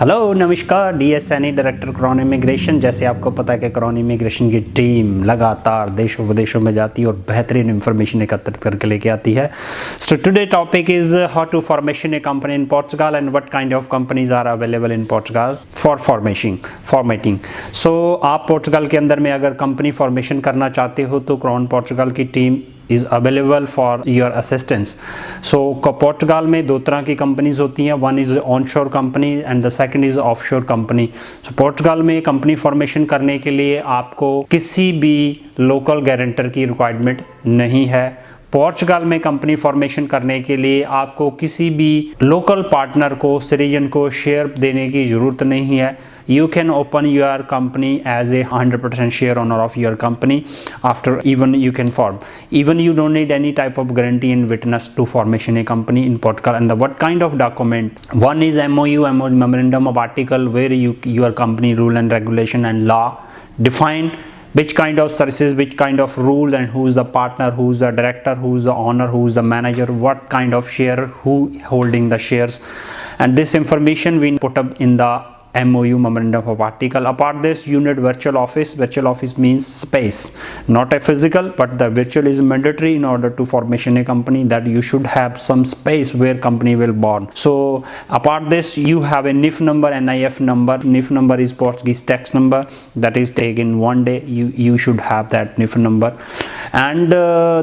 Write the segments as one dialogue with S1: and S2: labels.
S1: Hello नमस्कार, DSNE director Crohn immigration. जैसे आपको पता है कि क्रॉन इमिग्रेशन की टीम लगातार देशों विदेशों में जाती है और बेहतरीन इंफॉर्मेशन एकत्रित करके लेके आती है। So today topic is how to formation a company in Portugal and what kind of companies are available in Portugal for formatting. So आप पोर्चुगल के अंदर में अगर कंपनी फॉर्मेशन करना चाहते हो तो क्रॉन पोर्चुगल की team is available for your assistance. So Portugal में दो तरह की कंपनीज होती हैं, one is onshore company and the second is offshore company. So Portugal में कंपनी फॉर्मेशन करने के लिए आपको किसी भी लोकल गारंटर की रिक्वायरमेंट नहीं है। पोर्चुगल में कंपनी फॉर्मेशन करने के लिए आपको किसी भी लोकल पार्टनर को, सिटीजन को शेयर देने की ज़रूरत नहीं है। You can open your company as a 100% share owner of your company. After even you can form. Even you don't need any type of guarantee and witness to formation a company in Portugal. And what kind of document? One is MOU, memorandum of article, where your company rule and regulation and law define which kind of services, which kind of rule, and who is the partner, who is the director, who is the owner, who is the manager, what kind of share, who holding the shares, and this information we put up in the MOU, memorandum of article. Apart this, you need virtual office. Virtual office means space, not a physical, but the virtual is mandatory in order to formation a company, that you should have some space where company will born. So apart this, you have a NIF number, NIF number. NIF number is Portuguese tax number that is taken one day. You should have that NIF number, and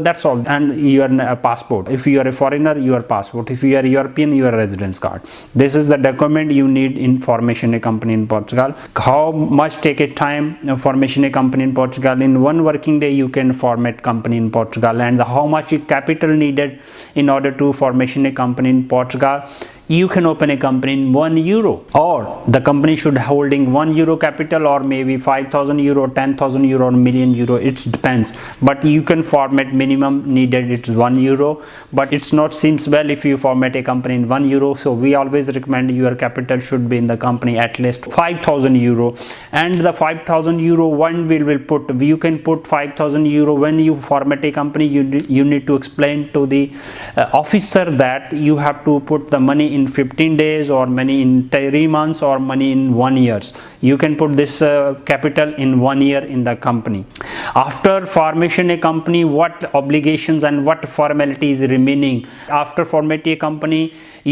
S1: that's all. And your passport. If you are a foreigner, your passport. If you are European, your residence card. This is the document you need in formation a company in Portugal. How much take a time formation a company in Portugal? In one working day you can format company in Portugal. And how much capital needed in order to formation a company in Portugal? You can open a company in €1, or the company should holding €1 capital, or maybe 5,000 euro, 10,000 euro, or €1,000,000. It depends, but you can format minimum needed it's €1, but it's not seems well if you format a company in €1. So we always recommend your capital should be in the company at least €5,000, and the €5,000 one will put, you can put €5,000 when you format a company. You need to explain to the officer that you have to put the money in 15 days, or money in 3 months, or money in 1 year. You can put this capital in 1 year in the company. After formation a company, what obligations and what formalities remaining? After formatting a company,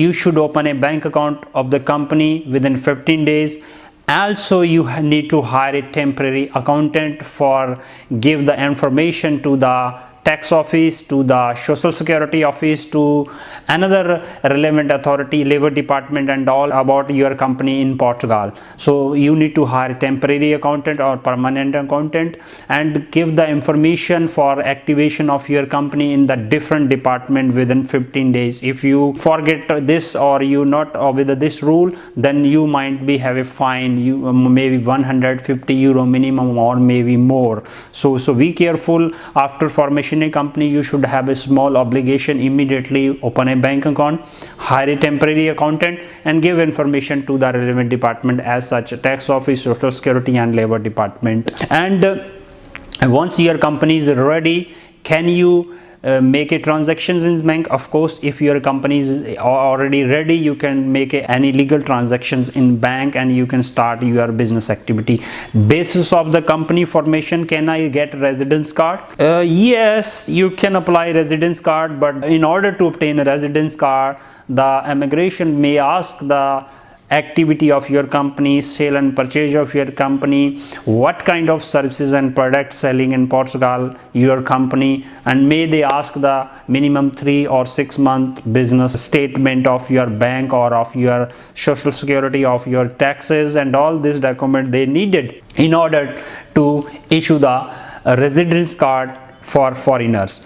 S1: you should open a bank account of the company within 15 days. Also, you need to hire a temporary accountant for give the information to the tax office, to the social security office, to another relevant authority, labor department, and all about your company in Portugal. So you need to hire a temporary accountant or permanent accountant and give the information for activation of your company in the different department within 15 days. If you forget this, or you not with this rule, then you might be have a fine, you maybe €150 minimum, or maybe more. So be careful. After formation a company, you should have a small obligation. Immediately open a bank account, hire a temporary accountant, and give information to the relevant department, as such tax office, social security, and labor department. And once your company is ready, can you make a transactions in bank? Of course, if your company is already ready, you can make any legal transactions in bank, and you can start your business activity. Basis of the company formation, can I get residence card? Yes, you can apply residence card, but in order to obtain a residence card, the immigration may ask the activity of your company, sale and purchase of your company, what kind of services and products selling in Portugal, your company, and may they ask the minimum 3 or 6 month business statement of your bank, or of your social security, of your taxes, and all this document they needed in order to issue the residence card for foreigners.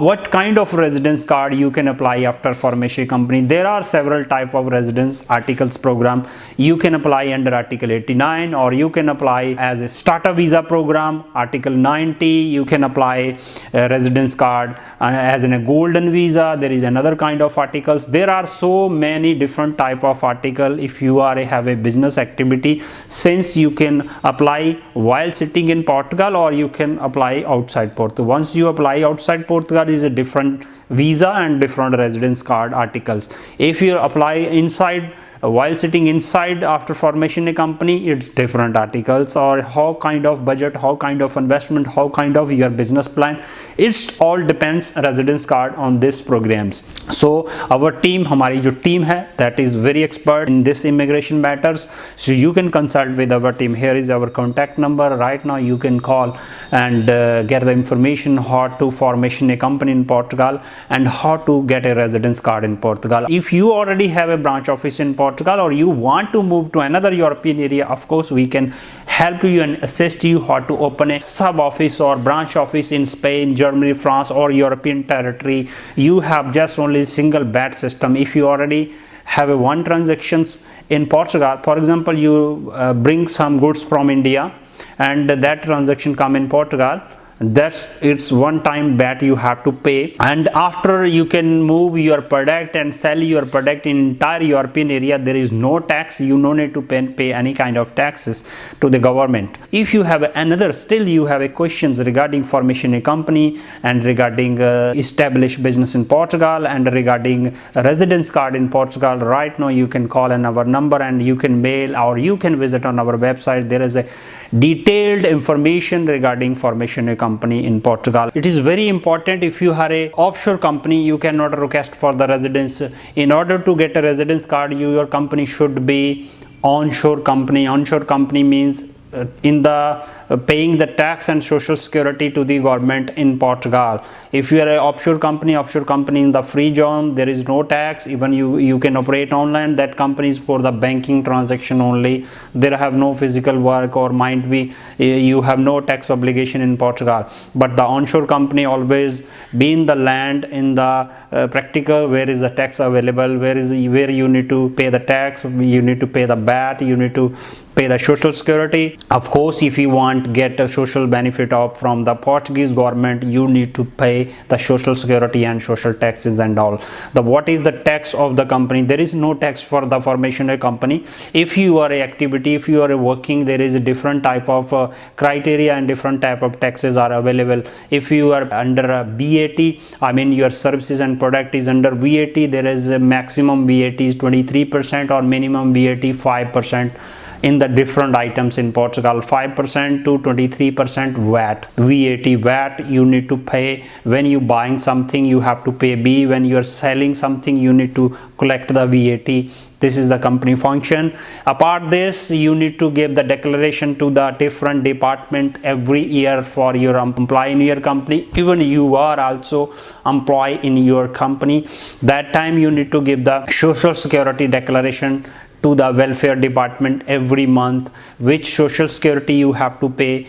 S1: What kind of residence card you can apply after formation company? There are several type of residence articles program. You can apply under article 89, or you can apply as a starter visa program, article 90. You can apply a residence card as in a golden visa. There is another kind of articles. There are so many different type of article. If you have a business activity, since you can apply while sitting in Portugal, or you can apply outside Portugal. Once you apply outside Portugal, is a different visa and different residence card articles. If you apply inside while sitting inside after formation a company, it's different articles, or how kind of budget, how kind of investment, how kind of your business plan. It all depends residence card on this programs. So our team, हमारी जो team है, that is very expert in this immigration matters. So you can consult with our team. Here is our contact number. Right now you can call and get the information how to formation a company in Portugal and how to get a residence card in Portugal. If you already have a branch office in Portugal or you want to move to another European area, of course we can help you and assist you how to open a sub office or branch office in Spain, Germany, France or European territory. You have just only single bat system. If you already have a one transactions in Portugal, for example, you bring some goods from India and that transaction come in Portugal, it's one time VAT you have to pay, and after you can move your product and sell your product in entire European area. There is no tax. You no need to pay any kind of taxes to the government. If you have another, still you have a questions regarding formation a company and regarding established business in Portugal and regarding residence card in Portugal, right now you can call on our number and you can mail or you can visit on our website. There is a detailed information regarding formation a company in Portugal. It is very important. If you are a offshore company, you cannot request for the residence. In order to get a residence card, your company should be onshore company. Onshore company means in the paying the tax and social security to the government in Portugal. If you are an offshore company in the free zone, there is no tax. Even you can operate online. That company is for the banking transaction only. There have no physical work or might be you have no tax obligation in Portugal. But the onshore company always be in the land, in the practical where is the tax available, where you need to pay the tax, you need to pay the VAT, you need to pay the social security. Of course, if you want get a social benefit from the Portuguese government, you need to pay the social security and social taxes and all. What is the tax of the company? There is no tax for the formation of a company. If you are a activity, if you are a working, there is a different type of criteria and different type of taxes are available. If you are under a VAT, I mean your services and product is under VAT, there is a maximum VAT is 23% or minimum VAT 5%. In the different items in Portugal, 5% to 23% VAT you need to pay. When you buying something, you have to pay B. When you are selling something, you need to collect the VAT. This is the company function. Apart this, you need to give the declaration to the different department every year for your employee in your company. Even you are also employee in your company, that time you need to give the social security declaration to the welfare department every month, which social security you have to pay,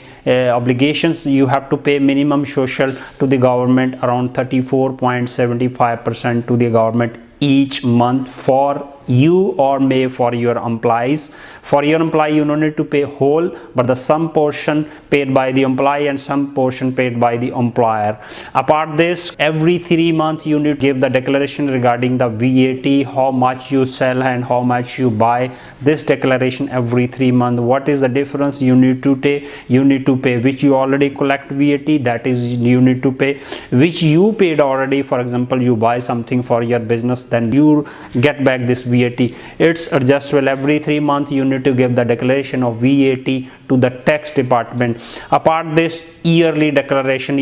S1: obligations you have to pay minimum social to the government around 34.75% to the government each month for you or may for your employees. For your employee, you don't need to pay whole, but the some portion paid by the employee and some portion paid by the employer. Apart this, every 3 months you need to give the declaration regarding the VAT, how much you sell and how much you buy. This declaration every 3 months. What is the difference? You need to pay which you already collect VAT, that is you need to pay, which you paid already. For example, you buy something for your business, then you get back this VAT. It's adjustable. Every 3 months you need to give the declaration of VAT to the tax department. Apart this, yearly declaration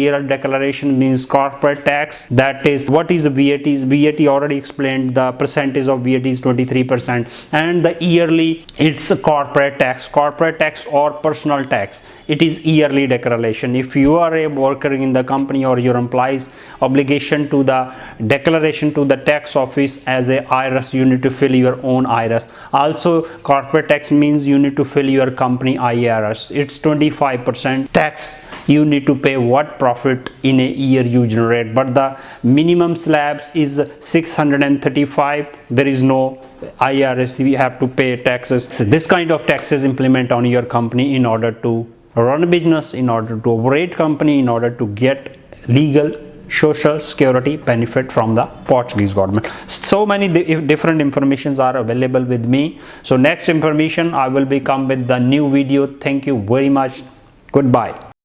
S1: means corporate tax. That is, what is the VAT already explained. The percentage of VAT is 23%, and the yearly, it's a corporate tax or personal tax. It is yearly declaration. If you are a worker in the company or your employees, obligation to the declaration to the tax office as a IRS, you need to fill your own IRS. Also, corporate tax means you need to fill your company IRS. It's 25% tax you need to pay what profit in a year you generate, but the minimum slabs is 635. There is no IRS, we have to pay taxes. So this kind of taxes implement on your company in order to run a business, in order to operate company, in order to get legal social security benefit from the Portuguese government. So many different informations are available with me. So next information I will be come with the new video. Thank you very much. Goodbye.